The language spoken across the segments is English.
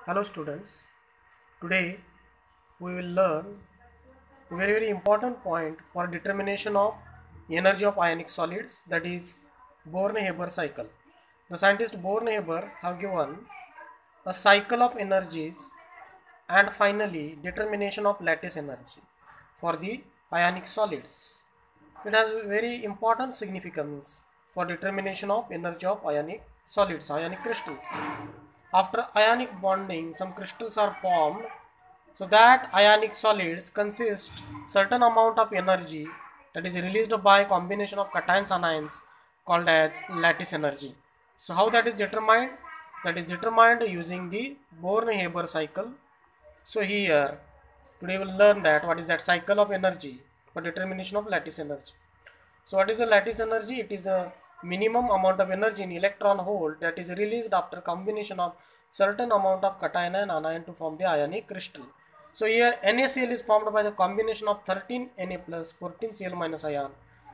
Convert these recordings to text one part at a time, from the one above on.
Hello students, today we will learn a very important point for determination of energy of ionic solids, that is Born-Haber cycle. The scientist Born-Haber have given a cycle of energies and finally determination of lattice energy for the ionic solids. It has very important significance for determination of energy of ionic solids, ionic crystals. After ionic bonding, some crystals are formed, so that ionic solids consist certain amount of energy that is released by combination of cations and anions called as lattice energy. So how that is determined? That is determined using the Born-Haber cycle. So here today we will learn that what is that cycle of energy for determination of lattice energy. So what is the lattice energy? It is the minimum amount of energy in electron hole that is released after combination of certain amount of cation and anion to form the ionic crystal. So here NaCl is formed by the combination of 13 Na plus 14 Cl minus ion.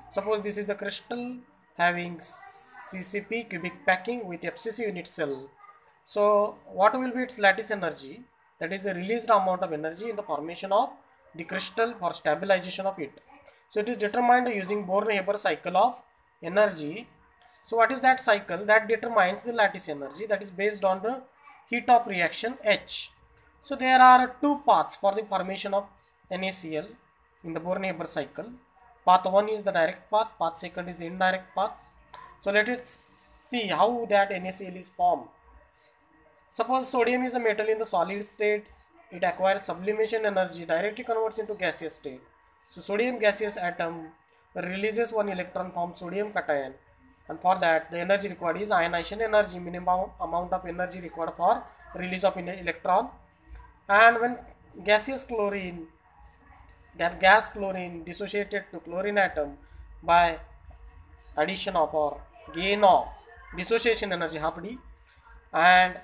Suppose this is the crystal having CCP cubic packing with FCC unit cell. So what will be its lattice energy? That is the released amount of energy in the formation of the crystal for stabilization of it. So it is determined using Born-Haber cycle of energy. So what is that cycle? That determines the lattice energy, that is based on the heat of reaction H. So there are two paths for the formation of NaCl in the Born-Haber cycle. Path 1 is the direct path, path 2 is the indirect path. So let us see how that NaCl is formed. Suppose sodium is a metal in the solid state, it acquires sublimation energy, directly converts into gaseous state. So sodium gaseous atom releases one electron, forms sodium cation, and for that the energy required is ionization energy, minimum amount of energy required for release of electron. And when gaseous chlorine, that gas chlorine dissociated to chlorine atom by addition of or gain of dissociation energy half d, and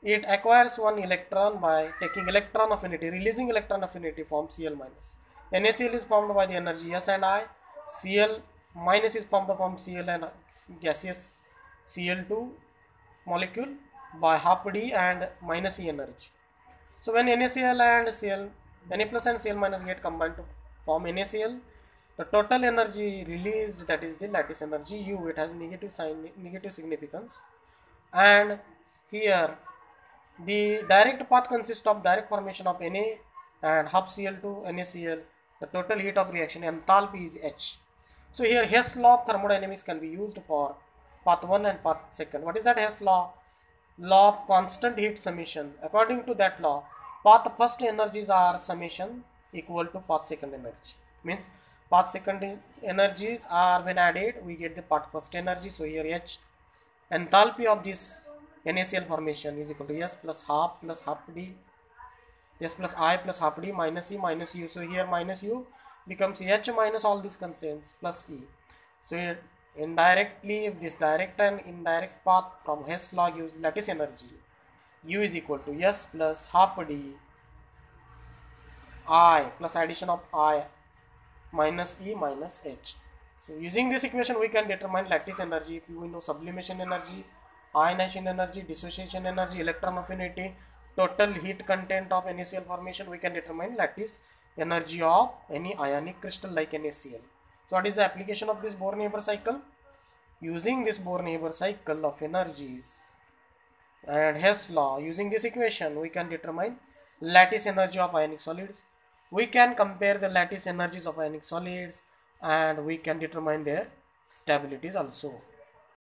it acquires one electron by taking electron affinity, releasing electron affinity, forms Cl minus. NaCl is formed by the energy S and I. Cl minus is formed from Cl and gaseous Cl2 molecule by half d and minus E energy. So when NaCl and Cl, Na plus and Cl minus get combined to form NaCl, the total energy released, that is the lattice energy U, it has negative sign, negative significance. And here the direct path consists of direct formation of Na and half Cl2 NaCl. The total heat of reaction enthalpy is H. So here Hess law of thermodynamics can be used for path 1 and path 2. What is that Hess law? Law of constant heat summation. According to that law, path first energies are summation equal to path second energy. Means path second energies are when added, we get the path first energy. So here H, enthalpy of this NaCl formation is equal to S plus half d, S plus I plus half d minus E minus U. So here minus U becomes H minus all these constants plus E. So here indirectly, this direct and indirect path from Hess law gives lattice energy. U is equal to S plus half d I plus addition of I minus E minus H. So using this equation we can determine lattice energy. If we know sublimation energy, ionization energy, dissociation energy, electron affinity, total heat content of NaCl formation, we can determine lattice energy of any ionic crystal like NaCl. So what is the application of this Born-Haber cycle? Using this Born-Haber cycle of energies and Hess law, using this equation we can determine lattice energy of ionic solids. We can compare the lattice energies of ionic solids and we can determine their stabilities also.